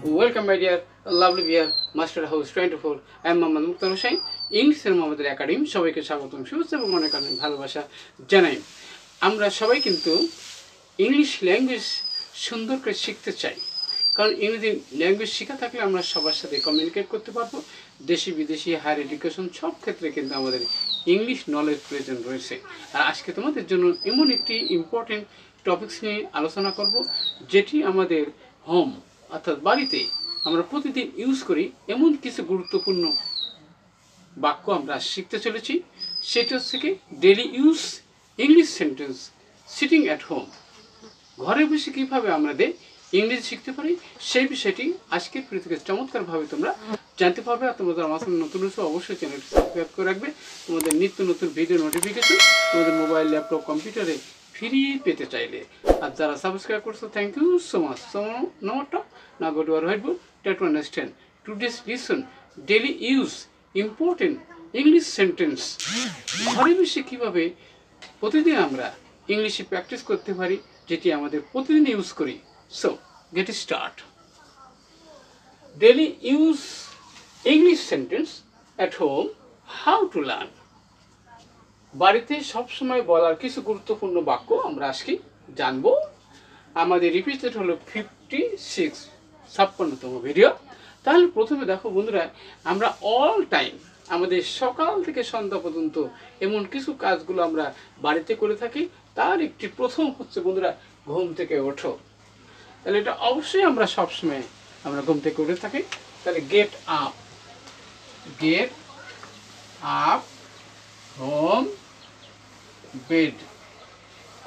Welcome my dear lovely dear Master House 24. I am Mohammad Mukhtar Hussain. ইংলিশের মোহাম্মদের academy সবাইকে স্বাগতম, শুভেচ্ছা এবং মনে করেন ভালোবাসা জানাই। আমরা সবাই কিন্তু ইংলিশ ল্যাঙ্গুয়েজ সুন্দর করে শিখতে চাই, কারণ ইংরেজি ল্যাঙ্গুয়েজ শেখা থাকলে আমরা সবার সাথে কমিউনিকেট করতে পারবো। দেশি বিদেশি হায়ার এডুকেশন সব ক্ষেত্রে কিন্তু আমাদের ইংলিশ নলেজ প্রয়োজন রয়েছে। আর আজকে তোমাদের জন্য এমন একটি ইম্পর্টেন্ট টপিকস নিয়ে আলোচনা করব, যেটি আমাদের হোম অর্থাৎ বাড়িতে আমরা প্রতিদিন ইউজ করি এমন কিছু গুরুত্বপূর্ণ বাক্য আমরা শিখতে চলেছি। সেটা হচ্ছে কি daily use English sentence sitting at home. ঘরে বসে কীভাবে আমাদের ইংরেজি শিখতে পারি সেই বিষয়টি আজকের ভিডিও থেকে চমৎকারভাবে তোমরা জানতে পারবে। আর তোমাদের আমার সাথে নতুন হচ্ছে অবশ্যই চ্যানেলটি সাবস্ক্রাইব করে রাখবে। তোমাদের নিত্য নতুন ভিডিও নোটিফিকেশন তোমাদের মোবাইল ল্যাপটপ কম্পিউটারে ফ্রি পেতে চাইলে। আর যারা সাবস্ক্রাইব করছো thank you so much. So নম্বরটা না go to our whiteboard try to understand today's lesson daily use important English sentence. ঘরে বসে কীভাবে প্রতিদিন আমরা ইংলিশে প্র্যাকটিস করতে পারি, যেটি আমাদের প্রতিদিন ইউজ করি। So get it start. Daily use English sentence at home. How to learn. বাড়িতে সবসময় বলার কিছু গুরুত্বপূর্ণ বাক্য আমরা আজকে জানবো। আমাদের রিপিটেড হলো 56তম ভিডিও। তাহলে প্রথমে দেখো বন্ধুরা, আমরা অল টাইম আমাদের সকাল থেকে সন্ধ্যা পর্যন্ত এমন কিছু কাজগুলো আমরা বাড়িতে করে থাকি। তার একটি প্রথম হচ্ছে বন্ধুরা ঘুম থেকে ওঠো। তাহলে এটা অবশ্যই আমরা সবসময় আমরা ঘুম থেকে উঠে থাকি। তাহলে গেট আপ ফ্রম বেড।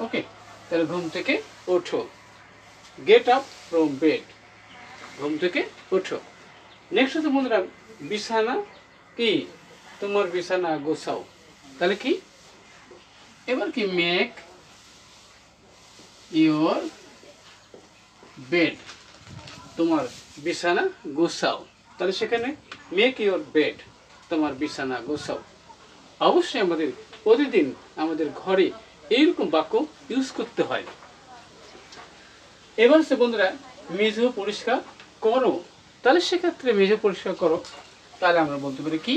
ওকে, তাহলে ঘুম থেকে ওঠো, গেট আপ ফ্রম বেড, ঘুম থেকে ওঠো। নেক্সট হচ্ছে বন্ধুরা বিছানা কি, তোমার বিছানা গোছাও। তাহলে কি এবার কি মেক ইওর বেড, তোমার বিছানা গোছাও। তাহলে সেখানে মেক ইওর বেড, তোমার বিছানা গোছাও। অবশ্যই আমাদের প্রতিদিন আমাদের ঘরে এইরকম বাক্য ইউজ করতে হয়। এবার সে বন্ধুরা মেঝে পরিষ্কার করো। তাহলে সেক্ষেত্রে মেঝে পরিষ্কার করো, তাহলে আমরা বলতে পারি কি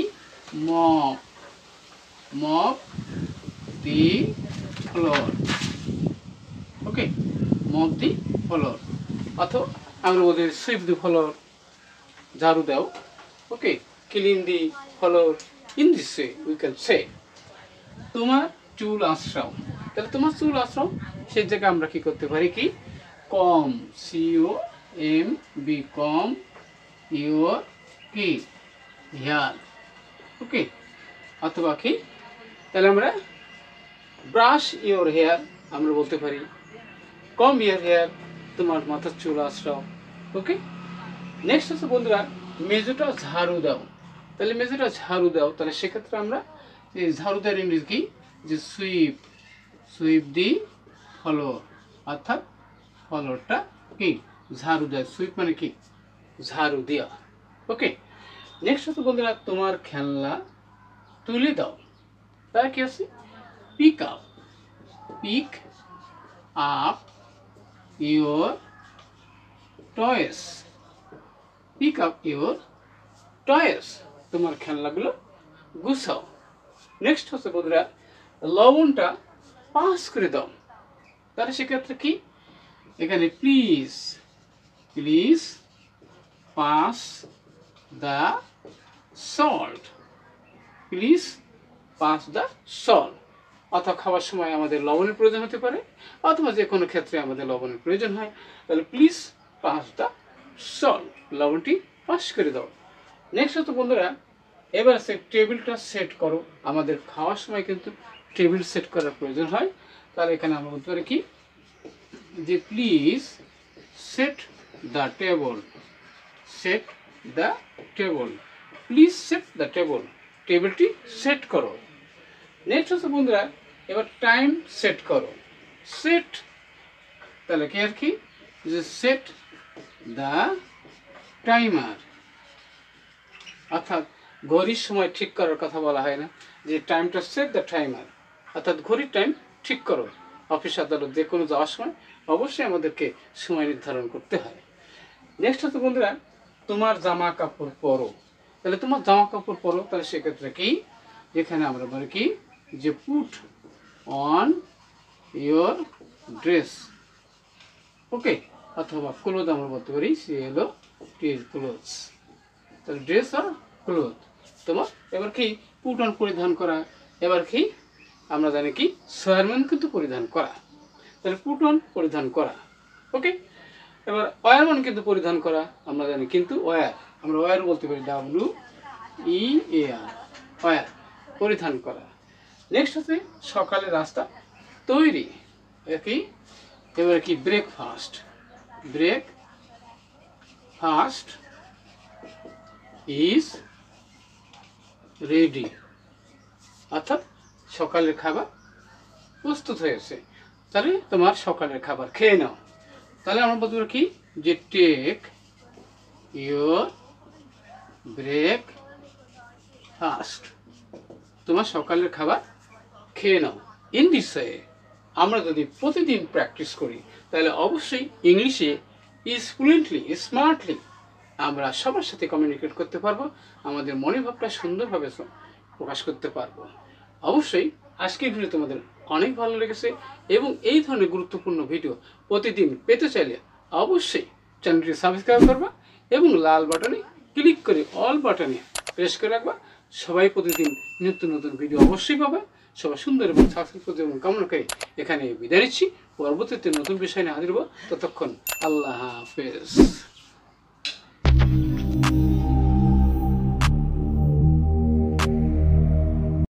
mop the floor. Okay, mop the floor, অথবা আমরা বলতে সুইপ দি ফ্লোর, ঝাড়ু দাও। Okay, clean the floor. In this way we can say তোমার চুল আঁচড়াও। তাহলে তোমার চুল আঁচড়াও, সেই জায়গায় আমরা কি করতে পারি কি কম COMB কম ইওর কি হেয়ার। ওকে, অথবা কি তাহলে আমরা ব্রাশ ইওর হেয়ার, আমরা বলতে পারি কম ইওর হেয়ার, তোমার মাথার চুল আঁচড়াও। ওকে, নেক্সট হচ্ছে বন্ধুরা মেঝেটা ঝাড়ু দাও। তাহলে মেঝেটা ঝাড়ু দাও, তাহলে সেক্ষেত্রে আমরা এই ঝাড়ু দেওয়ার ইংরেজি কি যে সুইপ দি ফ্লোর, অর্থাৎ ফ্লোরটা কি ঝাড়ু দেয়। সুইপ মানে কি ঝাড়ু দেওয়া। ওকে, নেক্সট হচ্ছে বন্ধুরা তোমার খেলনা তুলে দাও। তার কি আছে pick up your toys, pick up your toys, তোমার খেলনাগুলো গুছাও। নেক্সট হচ্ছে বন্ধুরা লবণটা পাস করে দাও। তাহলে সেক্ষেত্রে কি এখানে please pass the salt, please pass the salt. অথবা খাওয়ার সময় আমাদের লবণের প্রয়োজন হতে পারে, অথবা যে কোনো ক্ষেত্রে আমাদের লবণের প্রয়োজন হয়। তাহলে প্লিজ পাস দ্য সল্ট, লবণটি পাস করে দাও। নেক্সট হতো বন্ধুরা এবার সে টেবিলটা সেট করো। আমাদের খাওয়ার সময় কিন্তু টেবিল সেট করার প্রয়োজন হয়। তাহলে এখানে আমরা বলতে পারি কি যে please set the table, please set the table, টেবিলটি সেট করো। নেক্সট হচ্ছে বন্ধুরা এবার টাইম সেট করো। সেট তাহলে কি আর কি যে সেট দ্য টাইমার, অর্থাৎ ঘড়ির সময় ঠিক করার কথা বলা হয় না, যে টাইমটা সেট দ্য টাইমার, অর্থাৎ ঘড়ির টাইম ঠিক করো। অফিস আদালত যে কোনো যাওয়ার সময় অবশ্যই আমাদেরকে সময় নির্ধারণ করতে হয়। নেক্সট হচ্ছে বন্ধুরা তোমার জামা কাপড় পরো। তাহলে তোমার জামা কাপড় পরো, তাহলে সেক্ষেত্রে কি যেখানে আমরা বলি কি যে পুট অন ইয়োর ড্রেস, ওকে, অথবা ক্লোথ আমরা বলতে পারি ক্লোথস। তাহলে ড্রেস আর ক্লোথ তোমার এবার কি পুট অন পরিধান করা, এবার কি আমরা জানি কি সোয়ারম্যান কিন্তু পরিধান করা, তাহলে পুট অন পরিধান করা, ওকে। এবার ওয়ার মানে কিন্তু পরিধান করা আমরা জানি, কিন্তু ওয়ার আমরা ওয়ার বলতে পারি WEAR, ওয়ার পরিধান করা। নেক্সট হচ্ছে সকালের রাস্তা তৈরি, কি এবার কি ব্রেকফাস্ট ইজ রেডি, অর্থাৎ সকালের খাবার প্রস্তুত হয়েছে, তাহলে তোমার সকালের খাবার খেয়ে নাও। তাহলে আমরা বলতে পারি কি যে টেক ইয়োর ব্রেকফাস্ট, তোমার সকালের খাবার খেয়ে নাও। ইন দিস ওয়ে আমরা যদি প্রতিদিন প্র্যাকটিস করি তাহলে অবশ্যই ইংলিশে ফ্লুয়েন্টলি স্মার্টলি আমরা সবার সাথে কমিউনিকেট করতে পারবো, আমাদের মনের ভাবটা সুন্দরভাবে প্রকাশ করতে পারবো। অবশ্যই আজকের ভিডিও তোমাদের অনেক ভালো লেগেছে এবং এই ধরনের গুরুত্বপূর্ণ ভিডিও প্রতিদিন পেতে চাইলে অবশ্যই চ্যানেলটি সাবস্ক্রাইব করবা এবং লাল বাটনে ক্লিক করে অল বাটনে প্রেস করে রাখবা। সবাই প্রতিদিন নিত্য নতুন ভিডিও অবশ্যই পাবে। সবাই সুন্দর এবং সাকসেসফুল এবং কামনা করে এখানে বিদায় নিচ্ছি। পরবর্তীতে নতুন বিষয় নিয়ে হাজির হবো। ততক্ষণ আল্লাহ হাফেজ।